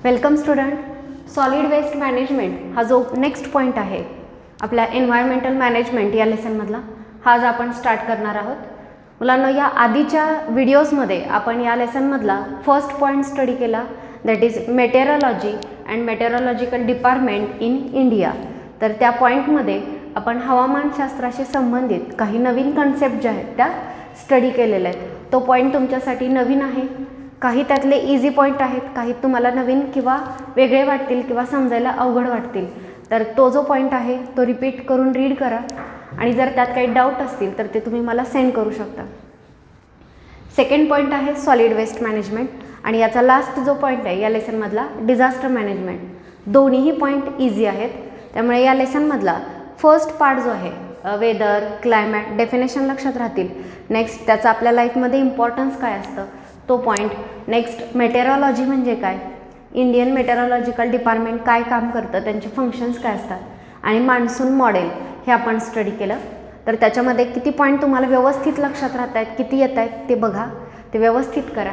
Welcome student. Solid waste management हा जो next point आहे आपल्या एन्व्हायरमेंटल मॅनेजमेंट या लेसनमधला, हा आज आपण स्टार्ट करणार आहोत. मुलांना या आधीच्या व्हिडिओजमध्ये आपण या लेसनमधला फर्स्ट पॉईंट स्टडी केला, that is meteorology and meteorological department in India. तर त्या पॉईंटमध्ये आपण हवामानशास्त्राशी संबंधित काही नवीन कन्सेप्ट ज्या आहेत त्या स्टडी केलेल्या आहेत. तो पॉईंट तुमच्यासाठी नवीन आहे. काही त्यातले इझी पॉईंट आहेत, काही तुम्हाला नवीन किंवा वेगळे वाटतील किंवा समजायला अवघड वाटतील. तर तो जो पॉईंट आहे तो रिपीट करून रीड करा आणि जर त्यात काही डाऊट असतील तर ते तुम्ही मला सेंड करू शकता. सेकंड पॉईंट आहे सॉलिड वेस्ट मॅनेजमेंट आणि याचा लास्ट जो पॉईंट आहे या लेसनमधला डिझास्टर मॅनेजमेंट. दोन्हीही पॉईंट इझी आहेत. त्यामुळे या लेसनमधला फर्स्ट पार्ट जो आहे वेदर, क्लायमॅट, डेफिनेशन लक्षात राहतील. नेक्स्ट त्याचा आपल्या लाईफमध्ये इम्पॉर्टन्स काय असतं तो पॉईंट. नेक्स्ट मेटेरोलॉजी म्हणजे काय, इंडियन मेटेरोलॉजिकल डिपार्टमेंट काय काम करतं, त्यांचे फंक्शन्स काय असतात, आणि मान्सून मॉडेल हे आपण स्टडी केलं. तर त्याच्यामध्ये किती पॉईंट तुम्हाला व्यवस्थित लक्षात राहत आहेत, किती येत आहेत ते बघा, ते व्यवस्थित करा.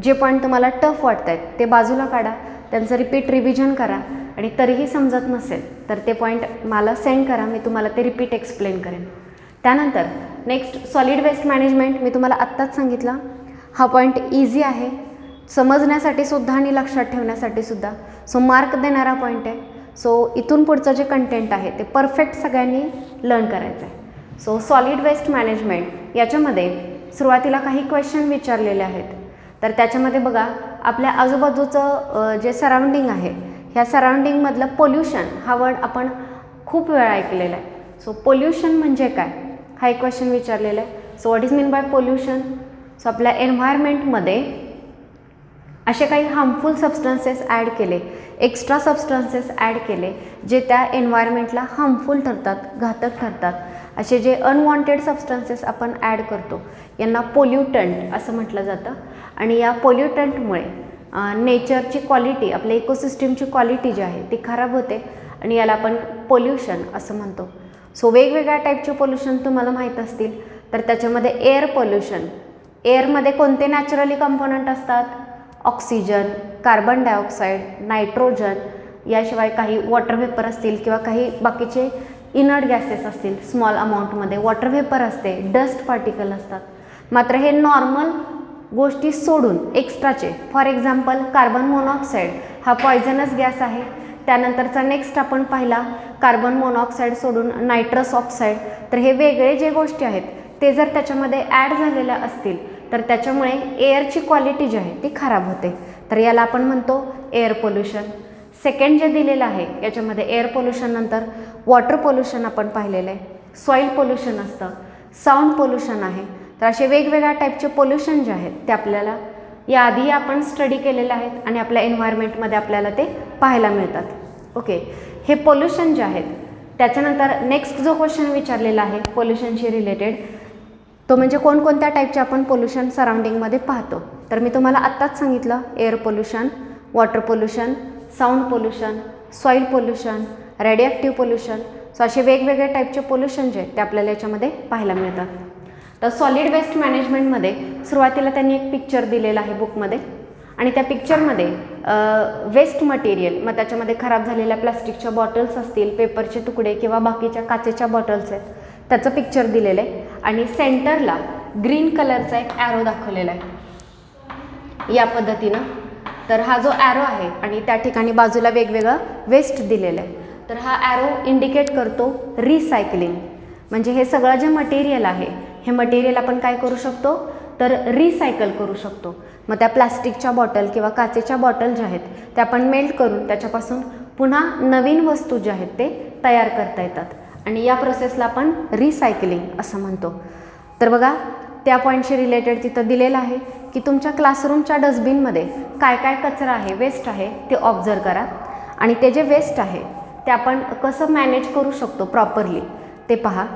जे पॉईंट तुम्हाला टफ वाटत आहेत ते बाजूला काढा, त्यांचं रिपीट रिव्हिजन करा आणि तरीही समजत नसेल तर ते पॉईंट मला सेंड करा, मी तुम्हाला ते रिपीट एक्सप्लेन करेन. त्यानंतर नेक्स्ट सॉलिड वेस्ट मॅनेजमेंट मी तुम्हाला आत्ताच सांगितलं, हा पॉईंट इझी आहे समजण्यासाठी सुद्धा आणि लक्षात ठेवण्यासाठी सुद्धा. सो मार्क देणारा पॉईंट आहे. सो इथून पुढचं जे कंटेंट आहे ते परफेक्ट सगळ्यांनी लर्न करायचं आहे. सो सॉलिड वेस्ट मॅनेजमेंट याच्यामध्ये सुरुवातीला काही क्वेश्चन विचारलेले आहेत. तर त्याच्यामध्ये बघा, आपल्या आजूबाजूचं जे सराउंडिंग आहे ह्या सराउंडिंगमधलं पोल्युशन हा वर्ड आपण खूप वेळा ऐकलेला आहे. सो पोल्युशन म्हणजे काय हा एक क्वेश्चन विचारलेला आहे. So what is mean by pollution. So आपल्या एन्व्हायरमेंटमध्ये असे काही हार्मफुल सबस्टन्सेस ॲड केले, एक्स्ट्रा सबस्टन्सेस ॲड केले जे त्या एन्व्हायरमेंटला हार्मफुल ठरतात, घातक ठरतात. असे जे अनवॉन्टेड सबस्टन्सेस आपण ॲड करतो यांना पोल्युटंट असं म्हटलं जातं. आणि या पोल्युटंटमुळे नेचरची क्वालिटी, आपल्या इकोसिस्टीमची क्वालिटी जी आहे ती खराब होते आणि याला आपण पोल्युशन असं म्हणतो. सो वेगवेगळ्या टाईपचे पोल्युशन तुम्हाला माहीत असतील. तर त्याच्यामध्ये एअर पोल्युशन, एअरमध्ये कोणते नॅचरली कंपोनंट असतात, ऑक्सिजन, कार्बन डायऑक्साईड, नायट्रोजन, याशिवाय काही वॉटर व्हेपर असतील किंवा काही बाकीचे इनर्ट गॅसेस असतील. स्मॉल अमाऊंटमध्ये वॉटर व्हेपर असते, डस्ट पार्टिकल असतात. मात्र हे नॉर्मल गोष्टी सोडून एक्स्ट्राचे, फॉर एक्झाम्पल कार्बन मोनॉक्साईड हा पॉयझनस गॅस आहे. त्यानंतरचा नेक्स्ट आपण पाहिला कार्बन मोनॉक्साईड सोडून नायट्रस ऑक्साईड. तर हे वेगळे जे गोष्टी आहेत ते जर त्याच्यामध्ये ॲड झालेल्या असतील तर त्याच्यामुळे एअरची क्वालिटी जी आहे ती खराब होते. तर याला आपण म्हणतो एअर पोल्युशन. सेकंड जे दिलेलं आहे याच्यामध्ये एअर पोल्युशन नंतर वॉटर पोल्युशन आपण पाहिलेलं आहे, सॉईल पोल्युशन असतं, साऊंड पोल्युशन आहे. तर असे वेगवेगळ्या टाईपचे पोल्युशन जे आहेत ते आपल्याला याआधी आपण स्टडी केलेले आहेत आणि आपल्या एन्व्हायरमेंटमध्ये आपल्याला ते पाहायला मिळतात. ओके, हे पोल्युशन जे आहेत. त्याच्यानंतर नेक्स्ट जो क्वेश्चन विचारलेला आहे पोल्युशनशी रिलेटेड तो म्हणजे कोणकोणत्या टाईपचे आपण पोल्युशन सराउंडिंगमध्ये पाहतो. तर मी तुम्हाला आत्ताच सांगितलं, air pollution, water pollution, sound pollution, soil pollution, radioactive pollution. So असे वेगवेगळे टाईपचे पोल्युशन जे आहेत ते आपल्याला याच्यामध्ये पाहायला मिळतात. तर सॉलिड वेस्ट मॅनेजमेंटमध्ये सुरुवातीला त्यांनी एक पिक्चर दिलेला आहे बुकमध्ये आणि त्या पिक्चरमध्ये वेस्ट मटेरियल, मग त्याच्यामध्ये खराब झालेल्या प्लास्टिकच्या बॉटल्स असतील, पेपरचे तुकडे किंवा बाकीच्या काचेच्या बॉटल्स आहेत, त्याचं पिक्चर दिलेलं आहे. आणि सेंटरला ग्रीन कलरचा एक ॲरो दाखवलेला आहे या पद्धतीनं. तर हा जो ॲरो आहे आणि त्या ठिकाणी बाजूला वेगवेगळं वेस्ट दिलेलं आहे. तर हा ॲरो इंडिकेट करतो रिसायकलिंग. म्हणजे हे सगळं जे मटेरियल आहे हे मटेरियल आपण काय करू शकतो तर रिसायकल करू शकतो. मग त्या प्लास्टिकच्या बॉटल किंवा काचेच्या बॉटल ज्या आहेत त्या आपण मेल्ट करून त्याच्यापासून पुन्हा नवीन वस्तू ज्या आहेत ते तयार करता येतात आणि या प्रोसेसला आपण रिसायकलिंग असं म्हणतो. तर बघा, त्या पॉईंटशी रिलेटेड तिथं दिलेलं आहे की तुमच्या क्लासरूमच्या डस्टबिनमध्ये काय काय कचरा आहे, वेस्ट आहे ते ऑब्झर्व करा आणि ते जे वेस्ट आहे ते आपण कसं मॅनेज करू शकतो प्रॉपरली ते पहा.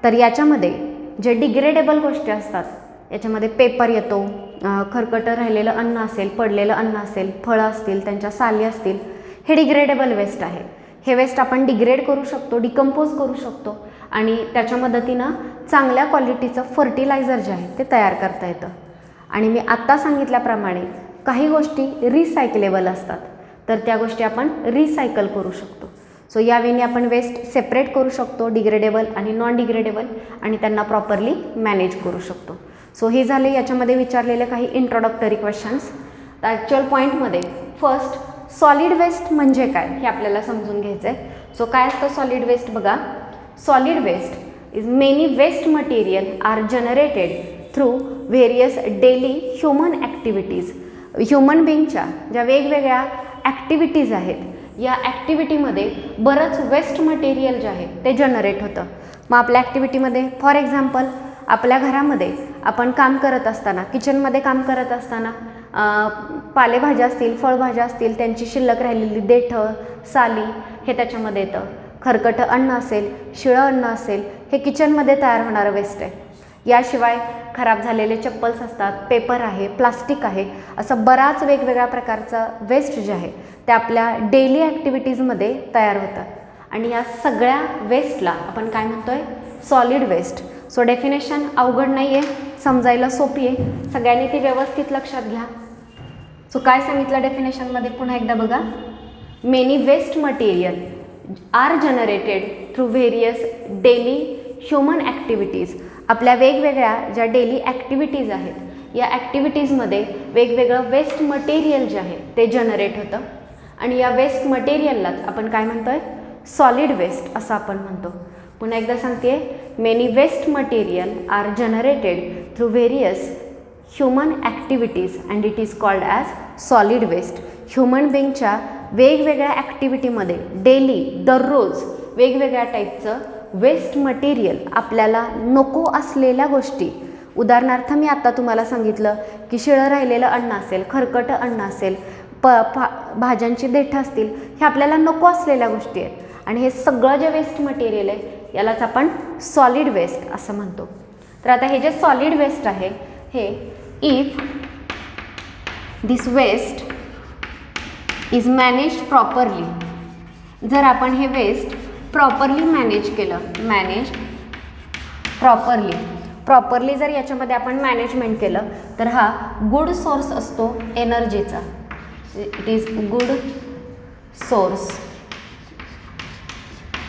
तर याच्यामध्ये जे डिग्रेडेबल गोष्टी असतात याच्यामध्ये पेपर येतो, खरकटं राहिलेलं अन्न असेल, पडलेलं अन्न असेल, फळं असतील, त्यांच्या साली असतील, हे डिग्रेडेबल वेस्ट आहे. हे वेस्ट आपण डिग्रेड करू शकतो, डिकम्पोज करू शकतो आणि त्याच्या मदतीनं चांगल्या क्वालिटीचं फर्टिलायझर जे आहे ते तयार करता येतं. आणि मी आत्ता सांगितल्याप्रमाणे काही गोष्टी रिसायकलेबल असतात. तर त्या गोष्टी आपण रिसायकल करू शकतो. सो यावेळी आपण वेस्ट सेपरेट करू शकतो, डिग्रेडेबल आणि नॉन डिग्रेडेबल, आणि त्यांना प्रॉपरली मॅनेज करू शकतो. सो हे झाले याच्यामध्ये विचारलेले काही इंट्रोडक्टरी क्वेश्चन्स. तर ॲक्च्युअल पॉईंटमध्ये फर्स्ट सॉलिड वेस्ट म्हणजे काय हे आपल्याला समजून घ्यायचं आहे. सो काय असतं सॉलिड वेस्ट बघा. Solid waste is many waste material are generated through various daily human activities. Human बिईंगच्या ज्या वेगवेगळ्या ॲक्टिव्हिटीज आहेत, या ॲक्टिव्हिटीमध्ये बरंच वेस्ट मटेरियल जे आहे ते जनरेट होतं. मग आपल्या ॲक्टिव्हिटीमध्ये फॉर एक्झाम्पल आपल्या घरामध्ये आपण काम करत असताना, किचनमध्ये काम करत असताना पालेभाज्या असतील, फळभाज्या असतील, त्यांची शिल्लक राहिलेली देठं, साली हे त्याच्यामध्ये येतं. खरकटं अन्न असेल, शिळं अन्न असेल, हे किचनमध्ये तयार होणारं वेस्ट आहे. याशिवाय खराब झालेले चप्पल्स असतात, पेपर आहे, प्लास्टिक आहे, असं बराच वेगवेगळ्या प्रकारचं वेस्ट जे आहे ते आपल्या डेली ॲक्टिव्हिटीजमध्ये तयार होतं. आणि या सगळ्या वेस्टला आपण काय म्हणतोय सॉलिड वेस्ट. सो डेफिनेशन अवघड नाही आहे, समजायला सोपी आहे, सगळ्यांनी ती व्यवस्थित लक्षात घ्या. सो काय सांगितलं डेफिनेशनमध्ये पुन्हा एकदा बघा. Many waste material are generated through various daily human activities. आपल्या वेगवेगळ्या ज्या डेली ॲक्टिव्हिटीज आहेत, या ॲक्टिव्हिटीजमध्ये वेगवेगळं वेस्ट मटेरियल जे आहे ते जनरेट होतं. आणि या वेस्ट मटेरियललाच आपण काय म्हणतोय सॉलिड वेस्ट असं आपण म्हणतो. पुन्हा एकदा सांगते, many waste material are generated through various human activities and it is called as solid waste. Human बिईंगच्या वेगवेगळ्या ॲक्टिव्हिटीमध्ये डेली दररोज वेगवेगळ्या टाईपचं वेस्ट मटेरियल, आपल्याला नको असलेल्या गोष्टी, उदाहरणार्थ मी आत्ता तुम्हाला सांगितलं की शिळं राहिलेलं अन्न असेल, खरकटं अन्न असेल, भाज्यांची देठं असतील, हे आपल्याला नको असलेल्या गोष्टी आहेत. आणि हे सगळं जे वेस्ट मटेरियल आहे यालाच आपण सॉलिड वेस्ट असं म्हणतो. तर आता हे जे सॉलिड वेस्ट आहे हे if this waste is managed properly, जर आपण हे वेस्ट प्रॉपरली मॅनेज केलं, मॅनेज प्रॉपरली जर याच्यामध्ये आपण मॅनेजमेंट केलं तर हा गुड सोर्स असतो एनर्जीचा. It is good source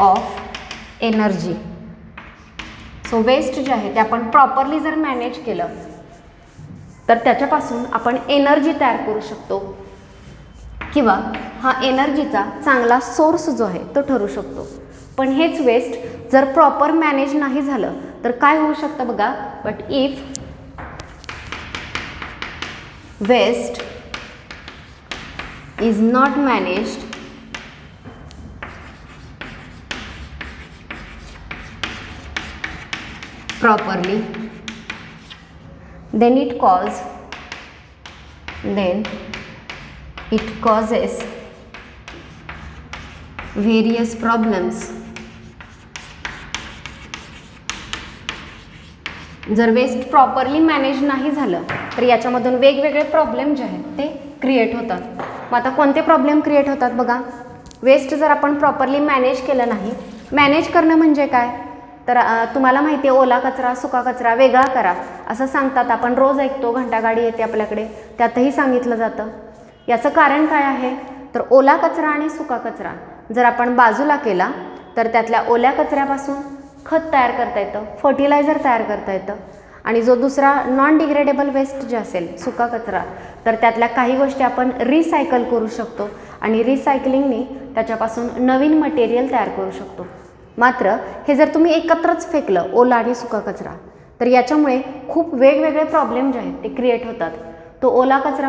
of energy. So waste जे आहे ते आपण प्रॉपरली जर मॅनेज केलं तर त्याच्यापासून आपण एनर्जी तयार करू शकतो, किंवा हा एनर्जीचा चांगला सोर्स जो आहे तो ठरू शकतो. पण हेच वेस्ट जर प्रॉपर मॅनेज नाही झालं तर काय होऊ शकतं बघा. But if waste is not managed properly, then it causes various problems. जर वेस्ट प्रॉपरली मॅनेज नाही झालं तर याच्यामधून वेगवेगळे प्रॉब्लेम जे आहेत ते क्रिएट होतात. मग आता कोणते प्रॉब्लेम क्रिएट होतात बघा. वेस्ट जर आपण प्रॉपरली मॅनेज केलं नाही, मॅनेज करणं म्हणजे काय, तर तुम्हाला माहिती आहे ओला कचरा सुका कचरा वेगळा करा असं सांगतात. आपण रोज ऐकतो, घंटागाडी येते आपल्याकडे, त्यातही सांगितलं जातं. याचं कारण काय आहे, तर ओला कचरा आणि सुका कचरा जर आपण बाजूला केला तर त्यातल्या ओल्या कचऱ्यापासून खत तयार करता येतं, फर्टिलायझर तयार करता येतं. आणि जो दुसरा नॉन डिग्रेडेबल वेस्ट जे असेल सुका कचरा, तर त्यातल्या काही गोष्टी आपण रिसायकल करू शकतो आणि रिसायकलिंगनी त्याच्यापासून नवीन मटेरियल तयार करू शकतो. मात्र हे जर तुम्ही एकत्रच फेकलं ओला आणि सुका कचरा तर याच्यामुळे खूप वेगवेगळे प्रॉब्लेम जे आहेत ते क्रिएट होतात. तो ओला कचरा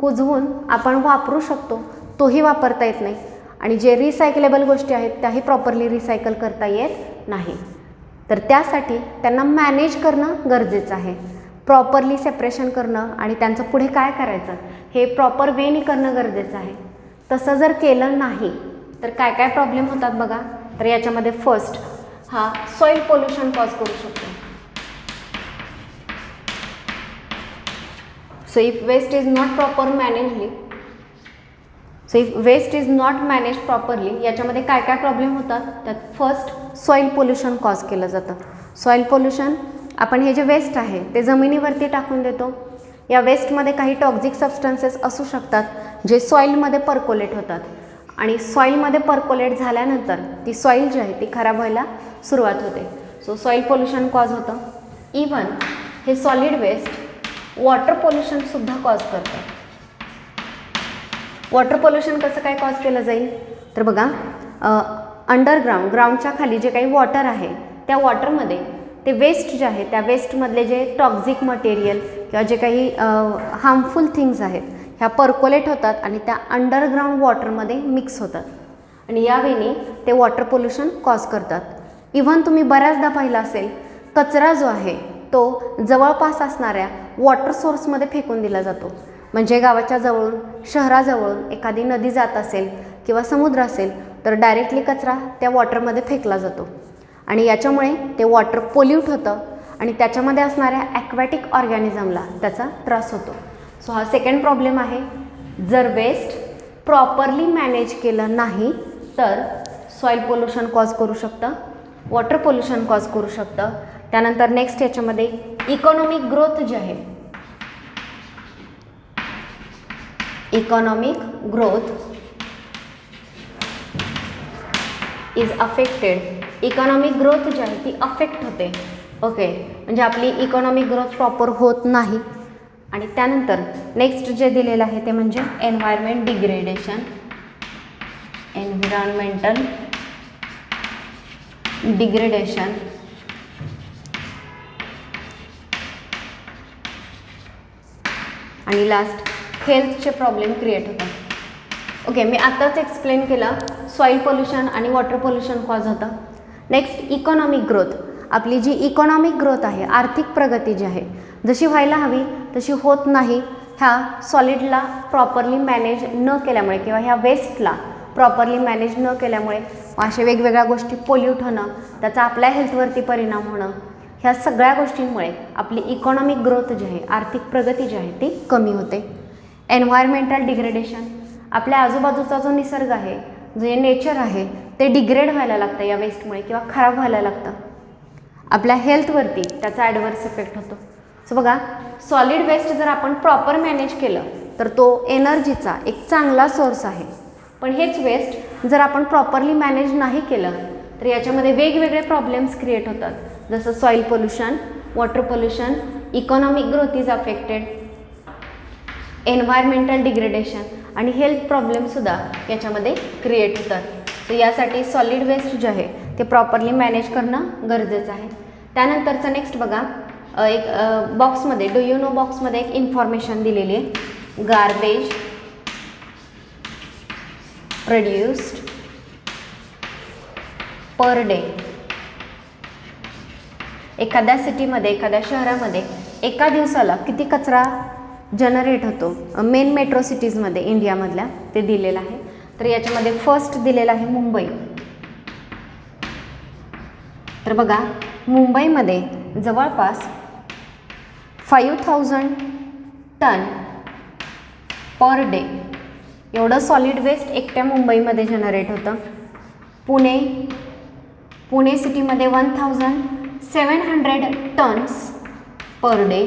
कुजवून आपण वापरू शकतो, तोही वापरता येत नाही. आणि जे रिसायकलेबल गोष्टी आहेत त्याही प्रॉपरली रिसायकल करता येत नाही. तर त्यासाठी त्यांना मॅनेज करणं गरजेचं आहे, प्रॉपरली सेपरेशन करणं आणि त्यांचं पुढे काय करायचं हे प्रॉपर वेनी करणं गरजेचं आहे. तसं जर केलं नाही तर काय काय प्रॉब्लेम होतात बघा. तर याच्यामध्ये फर्स्ट हा सॉइल पोल्युशन कॉज करू शकतो. So if waste is not manage properly, याच्यामध्ये काय काय प्रॉब्लेम होतात. त्यात फर्स्ट सॉइल पोल्युशन कॉज केलं जातं. सॉइल पोल्युशन, आपण हे जे वेस्ट आहे ते जमिनीवरती टाकून देतो. या वेस्टमध्ये काही टॉक्झिक सबस्टन्सेस असू शकतात जे सॉईलमध्ये पर्कोलेट होतात आणि सॉईलमध्ये पर्कोलेट झाल्यानंतर ती सॉईल जी आहे ती खराब व्हायला सुरुवात होते. सो सॉईल पोल्युशन कॉज होतं. इवन हे सॉलिड वेस्ट वॉटर पोल्युशनसुद्धा कॉज करतं. वॉटर पोल्युशन कसं काय कॉज केलं जाईल तर बघा, ग्राउंडच्या खाली जे काही वॉटर आहे त्या वॉटरमध्ये ते वेस्ट जे आहे त्या वेस्टमधले जे टॉक्झिक मटेरियल किंवा जे काही हार्मफुल थिंग्स आहेत ह्या पर्कोलेट होतात आणि त्या अंडरग्राऊंड वॉटरमध्ये मिक्स होतात आणि यावेळी ते वॉटर पोल्युशन कॉज करतात. इव्हन तुम्ही बऱ्याचदा पाहिलं असेल, कचरा जो आहे तो जवळपास असणाऱ्या वॉटर सोर्समध्ये फेकून दिला जातो. म्हणजे गावाच्या जवळून, शहराजवळून एखादी नदी जात असेल किंवा समुद्र असेल तर डायरेक्टली कचरा त्या वॉटरमध्ये फेकला जातो आणि याच्यामुळे ते वॉटर पोल्यूट होतं आणि त्याच्यामध्ये असणाऱ्या ॲक्वॅटिक ऑर्गॅनिझमला त्याचा त्रास होतो. सो हा सेकंड प्रॉब्लेम आहे. जर वेस्ट प्रॉपरली मॅनेज केलं नाही तर सॉईल पोल्युशन कॉज करू शकतं, वॉटर पोल्युशन कॉज करू शकतं. त्यानंतर नेक्स्ट याच्यामध्ये इकॉनॉमिक ग्रोथ जी आहे, economic growth is affected. Economic growth जी आहे ती अफेक्ट होते. ओके, म्हणजे आपली इकॉनॉमिक ग्रोथ प्रॉपर होत नाही. आणि त्यानंतर नेक्स्ट जे दिलेलं आहे ते म्हणजे एन्व्हायरमेंट डिग्रेडेशन, एन्व्हायरमेंटल डिग्रेडेशन. आणि लास्ट हेल्थचे प्रॉब्लेम क्रिएट होतात. ओके, मी आत्ताच एक्सप्लेन केलं सॉईल पोल्युशन आणि वॉटर पोल्युशन कॉज होतं. Next economic growth. आपली जी इकॉनॉमिक ग्रोथ आहे, आर्थिक प्रगती जी आहे जशी व्हायला हवी तशी होत नाही. ह्या सॉलिडला प्रॉपरली मॅनेज न केल्यामुळे किंवा ह्या वेस्टला प्रॉपरली मॅनेज न केल्यामुळे अशा वेगवेगळ्या गोष्टी पोल्यूट होणं, त्याचा आपल्या हेल्थवरती परिणाम होणं, ह्या सगळ्या गोष्टींमुळे आपली इकॉनॉमिक ग्रोथ जी आहे, आर्थिक प्रगती जी आहे ती कमी होते. Environmental degradation. आपल्या आजूबाजूचा जो निसर्ग आहे, जे नेचर आहे ते डिग्रेड व्हायला लागतं या वेस्टमुळे किंवा खराब व्हायला लागतं. आपल्या हेल्थवरती त्याचा ॲडव्हर्स इफेक्ट होतो. सो बघा, सॉलिड वेस्ट जर आपण प्रॉपर मॅनेज केलं तर तो एनर्जीचा एक चांगला सोर्स आहे. पण हेच वेस्ट जर आपण प्रॉपरली मॅनेज नाही केलं तर याच्यामध्ये वेगवेगळे प्रॉब्लेम्स क्रिएट होतात, जसं soil pollution, water pollution, economic growth is affected, environmental degradation आणि हेल्थ प्रॉब्लेमसुद्धा याच्यामध्ये क्रिएट होतात. तर यासाठी सॉलिड वेस्ट जे आहे ते प्रॉपरली मॅनेज करणं गरजेचं आहे. त्यानंतरचं नेक्स्ट बघा, एक बॉक्समध्ये डू यू नो बॉक्समध्ये एक इन्फॉर्मेशन दिलेली आहे. Garbage produced per day. एखाद्या सिटीमध्ये, एखाद्या शहरामध्ये एका दिवसाला किती कचरा जनरेट होतो, मेन मेट्रो सिटीजमध्ये इंडियामधल्या ते दिलेलं आहे. तर याच्यामध्ये फर्स्ट दिलेलं आहे मुंबई. तर बघा, मुंबईमध्ये जवळपास 5000 टन पर डे एवढं सॉलिड वेस्ट एकट्या मुंबईमध्ये जनरेट होतं. पुणे सिटीमध्ये 1700 टन्स पर डे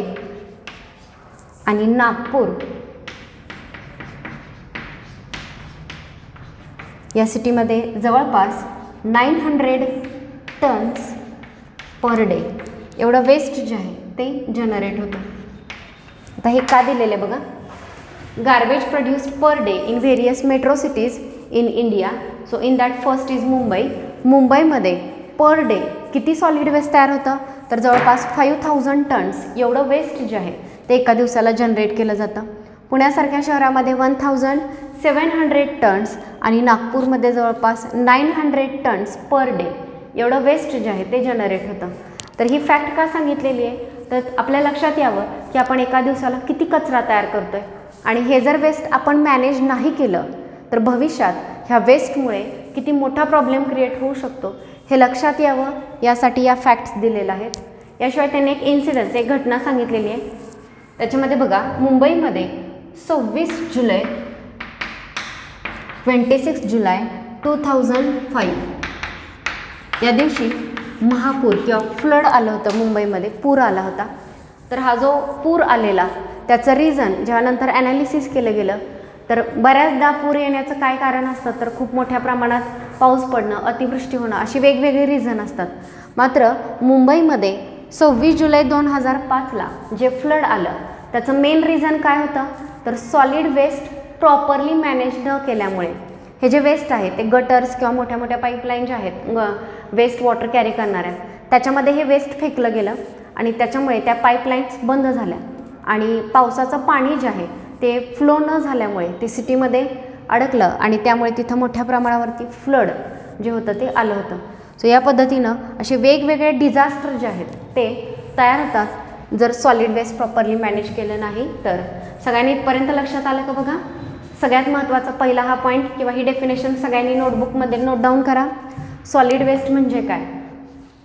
आणि नागपूर या सिटीमध्ये जवळपास 900 टन्स पर डे एवढं वेस्ट जे आहे ते जनरेट होतं. आता हे का दिलेलं आहे बघा, garbage produced per day in various metro cities in India. So in that first is Mumbai. मुंबईमध्ये पर डे किती सॉलिड वेस्ट तयार होतं तर जवळपास 5000 टन्स एवढं वेस्ट जे आहे ते एका दिवसाला जनरेट केलं जातं. पुण्यासारख्या शहरामध्ये 1700 टन्स आणि नागपूरमध्ये जवळपास 900 टन्स पर डे एवढं वेस्ट जे आहे ते जनरेट होतं. तर ही फॅक्ट का सांगितलेली आहे तर आपल्या लक्षात यावं की आपण एका दिवसाला किती कचरा तयार करतो आहे आणि हे जर वेस्ट आपण मॅनेज नाही केलं तर भविष्यात ह्या वेस्टमुळे किती मोठा प्रॉब्लेम क्रिएट होऊ शकतो हे लक्षात यावं, यासाठी या फॅक्ट्स दिलेल्या आहेत. याशिवाय त्यांनी एक इन्सिडन्स, एक घटना सांगितलेली आहे. त्याच्यामध्ये बघा, मुंबईमध्ये 26 जुलै 2005 या दिवशी महापूर किंवा फ्लड आलं होतं. मुंबईमध्ये पूर आला होता. तर हा जो पूर आलेला त्याचं रिझन जेव्हा नंतर ॲनालिसिस केलं गेलं तर बऱ्याचदा पूर येण्याचं काय कारण असतं, तर खूप मोठ्या प्रमाणात पाऊस पडणं, अतिवृष्टी होणं, अशी वेगवेगळी रिझन असतात. मात्र मुंबईमध्ये 26 जुलै 2005ला जे फ्लड आलं त्याचं मेन रिझन काय होतं, तर सॉलिड वेस्ट प्रॉपरली मॅनेज न केल्यामुळे. हे जे वेस्ट आहे ते गटर्स किंवा मोठ्या मोठ्या पाईपलाईन ज्या आहेत वेस्ट वॉटर कॅरी करणाऱ्या, त्याच्यामध्ये हे वेस्ट फेकलं गेलं आणि त्याच्यामुळे त्या पाईपलाईन्स बंद झाल्या आणि पावसाचं पाणी जे आहे ते फ्लो न झाल्यामुळे ते सिटीमध्ये अडकलं आणि त्यामुळे तिथं मोठ्या प्रमाणावरती फ्लड जे होतं ते आलं होतं. सो या पद्धतीनं असे वेगवेगळे डिझास्टर जे आहेत ते तयार होतात जर सॉलिड वेस्ट प्रॉपरली मॅनेज केलं नाही तर. सगळ्यांनी इथपर्यंत लक्षात आलं का बघा. सगळ्यात महत्त्वाचा पहिला हा पॉईंट किंवा ही डेफिनेशन सगळ्यांनी नोटबुकमध्ये नोट डाऊन करा. सॉलिड वेस्ट म्हणजे काय?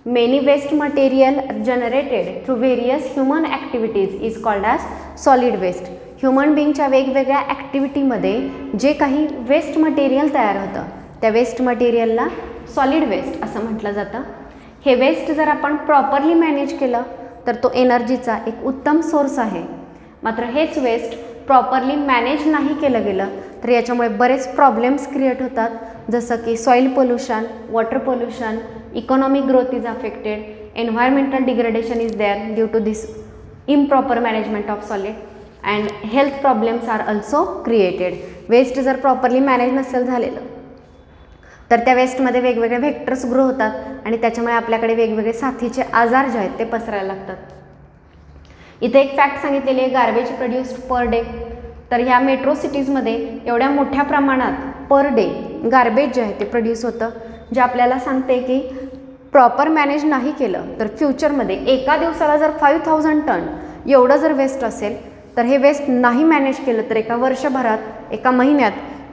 Many waste material generated through various human activities is called as solid waste. Human बिंगच्या वेगवेगळ्या ॲक्टिव्हिटीमध्ये जे काही वेस्ट मटेरियल तयार होतं त्या वेस्ट मटेरियलला सॉलिड वेस्ट असं म्हटलं जातं. हे वेस्ट जर आपण प्रॉपरली मॅनेज केलं तर तो एनर्जीचा एक उत्तम सोर्स आहे. मात्र हेच वेस्ट प्रॉपरली मॅनेज नाही केलं गेलं तर याच्यामुळे बरेच प्रॉब्लेम्स क्रिएट होतात, जसं की soil pollution, water pollution, economic growth is affected, environmental degradation is there due to this improper management of solid and health problems are also created. Waste जर प्रॉपरली मॅनेज नसेल झालेलं तर त्या वेस्टमध्ये वेगवेगळे व्हेक्टर्स ग्रो होतात आणि त्याच्यामुळे आपल्याकडे वेगवेगळे साथीचे आजार जे आहेत ते पसरायला लागतात. इथे एक फॅक्ट सांगितलेली आहे, गार्बेज प्रोड्यूस्ड पर डे. तर ह्या मेट्रो सिटीजमध्ये एवढ्या मोठ्या प्रमाणात पर डे गार्बेज जे आहे ते प्रोड्यूस होतं, जे आपल्याला सांगते की प्रॉपर मॅनेज नाही केलं तर फ्युचरमध्ये एका दिवसाला जर 5000 टन एवढं जर वेस्ट असेल तर हे वेस्ट नाही मॅनेज केलं तर एका वर्षभरात, एका महिन्यात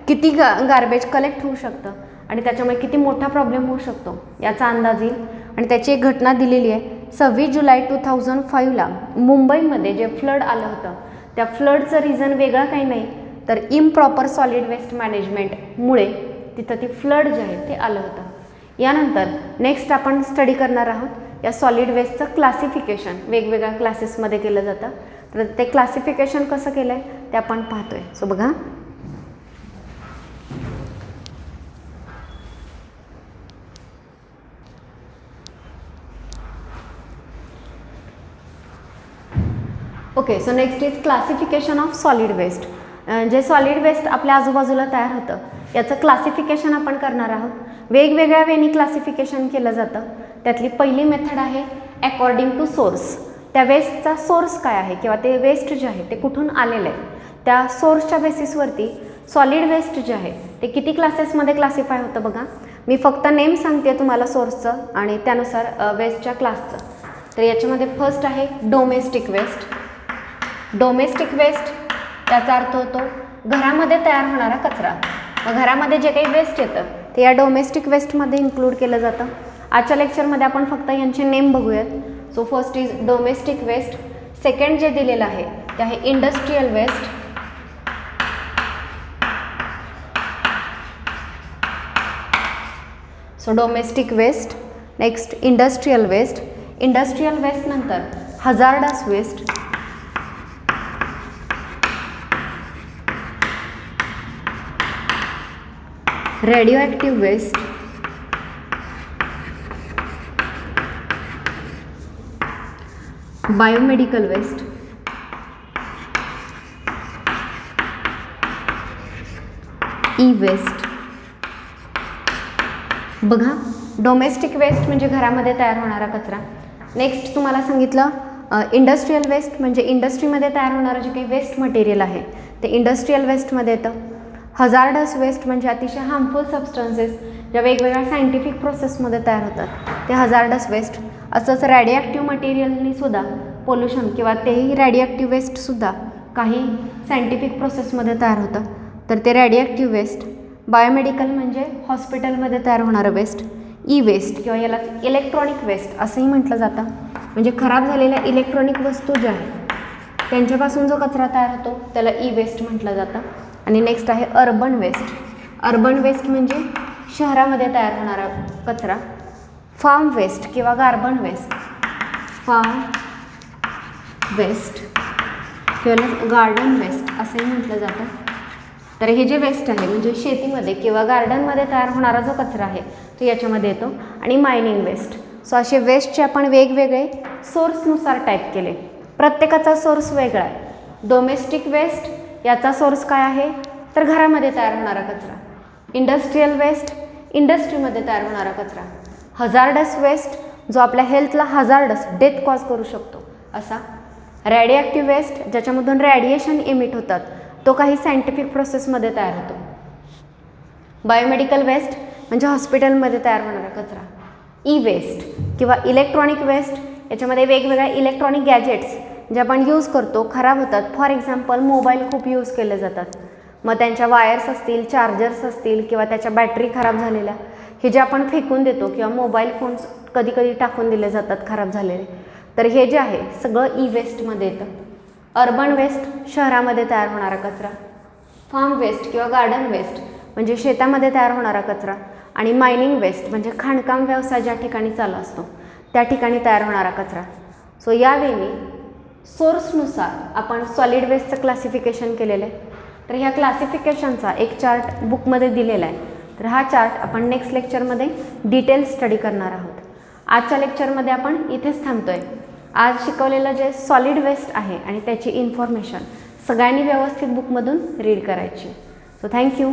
किती गार्बेज कलेक्ट होऊ शकतं आणि त्याच्यामुळे किती मोठा प्रॉब्लेम होऊ शकतो याचा अंदाज येईल. आणि त्याची एक घटना दिलेली आहे. 26 जुलै 2005ला मुंबईमध्ये जे फ्लड आलं होतं त्या फ्लडचं रिझन वेगळं काही नाही तर इम्प्रॉपर सॉलिड वेस्ट मॅनेजमेंटमुळे तिथं ती फ्लड जे आहे ते आलं होतं. यानंतर नेक्स्ट आपण स्टडी करणार आहोत या सॉलिड वेस्टचं क्लासिफिकेशन. वेगवेगळ्या क्लासेसमध्ये केलं जातं, तर ते क्लासिफिकेशन कसं केलं आहे ते आपण पाहतोय. सो बघा, okay. So next is classification of solid waste. जे सॉलिड वेस्ट आपल्या आजूबाजूला तयार होतं याचं क्लासिफिकेशन आपण करणार आहोत. वेगवेगळ्या वेनी क्लासिफिकेशन केलं जातं. त्यातली पहिली मेथड आहे अकॉर्डिंग टू सोर्स. त्या वेस्टचा सोर्स काय आहे किंवा ते वेस्ट जे आहे ते कुठून आलेलं आहे त्या सोर्सच्या बेसिसवरती सॉलिड वेस्ट जे आहे ते किती क्लासेसमध्ये क्लासिफाय होतं. बघा, मी फक्त नेम सांगते तुम्हाला सोर्सचं आणि त्यानुसार वेस्टच्या क्लासचं. तर याच्यामध्ये फर्स्ट आहे डोमेस्टिक वेस्ट. डोमेस्टिक वेस्ट याचा अर्थ होतो घरामध्ये तयार होणारा कचरा. मग घरामध्ये जे काही वेस्ट येतं ते या डोमेस्टिक वेस्टमध्ये इन्क्लूड केलं जातं. आजच्या लेक्चरमध्ये आपण फक्त यांचे नेम बघूयात. So first is domestic waste. Second जे दिलेलं आहे ते आहे industrial waste. So domestic waste, next industrial waste. Industrial waste नंतर hazardous waste, radio waste, biomedical waste, E waste. बघा, डोमेस्टिक वेस्ट म्हणजे घरामध्ये तयार होणारा कचरा. नेक्स्ट तुम्हाला सांगितलं इंडस्ट्रियल वेस्ट म्हणजे इंडस्ट्रीमध्ये तयार होणारं जे काही वेस्ट मटेरियल आहे ते इंडस्ट्रियल वेस्टमध्ये येतं. हजार्डस वेस्ट म्हणजे अतिशय हार्मफुल सबस्टन्सेस ज्या वेगवेगळ्या सायंटिफिक प्रोसेसमध्ये तयार होतात ते हजार्डस वेस्ट. असंच रॅडिएक्टिव्ह मटेरियलनी सुद्धा पोल्युशन किंवा तेही रॅडिएक्टिव्ह वेस्टसुद्धा काही सायंटिफिक प्रोसेसमध्ये तयार होतं तर ते रॅडिएक्टिव्ह वेस्ट. बायोमेडिकल म्हणजे हॉस्पिटलमध्ये तयार होणारं वेस्ट. ई वेस्ट किंवा याला इलेक्ट्रॉनिक वेस्ट असंही म्हटलं जातं, म्हणजे खराब झालेल्या इलेक्ट्रॉनिक वस्तू ज्या आहेत त्यांच्यापासून जो कचरा तयार होतो त्याला ई वेस्ट म्हटलं जातं. आणि नेक्स्ट आहे अर्बन वेस्ट. अर्बन वेस्ट म्हणजे शहरामध्ये तयार होणारा कचरा. फार्म वेस्ट किंवा गार्बन वेस्ट, फार्म वेस्ट किंवा गार्डन वेस्ट असंही म्हटलं जातं. तर हे जे वेस्ट आहे म्हणजे शेतीमध्ये किंवा गार्डनमध्ये तयार होणारा जो कचरा आहे तो याच्यामध्ये येतो. आणि मायनिंग वेस्ट. सो असे वेस्टचे आपण वेगवेगळे सोर्सनुसार टाईप केले. प्रत्येकाचा सोर्स वेगळा आहे. डोमेस्टिक वेस्ट याचा सोर्स काय आहे तर घरामध्ये तयार होणारा कचरा. इंडस्ट्रीयल वेस्ट इंडस्ट्रीमध्ये तयार होणारा कचरा. हजार्डस वेस्ट जो आपल्या हेल्थला हजार्डस डेथ कॉज करू शकतो असा. रॅडिएक्टिव्ह वेस्ट ज्याच्यामधून रॅडिएशन इमिट होतात तो काही सायंटिफिक प्रोसेसमध्ये तयार होतो. बायोमेडिकल वेस्ट म्हणजे हॉस्पिटलमध्ये तयार होणारा कचरा. ई वेस्ट किंवा इलेक्ट्रॉनिक वेस्ट याच्यामध्ये वेगवेगळ्या इलेक्ट्रॉनिक गॅजेट्स जे आपण यूज करतो खराब होतात. फॉर एक्झाम्पल मोबाईल खूप यूज केले जातात, मग त्यांच्या वायर्स असतील, चार्जर्स असतील किंवा त्याच्या बॅटरी खराब झालेल्या हे जे आपण फेकून देतो किंवा मोबाईल फोन्स कधी कधी टाकून दिले जातात खराब झालेले, तर हे जे आहे सगळं ई वेस्टमध्ये येतं. अर्बन वेस्ट शहरामध्ये तयार होणारा कचरा. फार्म वेस्ट किंवा गार्डन वेस्ट म्हणजे शेतामध्ये तयार होणारा कचरा. आणि मायनिंग वेस्ट म्हणजे खाणकाम व्यवसाय ज्या ठिकाणी चालू असतो त्या ठिकाणी तयार होणारा कचरा. सो यावेळी सोर्सनुसार आपण सॉलिड वेस्टचं क्लासिफिकेशन केलेलं आहे. तर ह्या क्लासिफिकेशनचा एक चार्ट बुकमध्ये दिलेला आहे. तर हा चार्ट आपण नेक्स्ट लेक्चरमध्ये डिटेल स्टडी करणार आहोत. आजच्या लेक्चरमध्ये आपण इथेच थांबतो आहे. आज शिकवलेलं जे सॉलिड वेस्ट आहे आणि त्याची इन्फॉर्मेशन सगळ्यांनी व्यवस्थित बुकमधून रीड करायची. So thank you.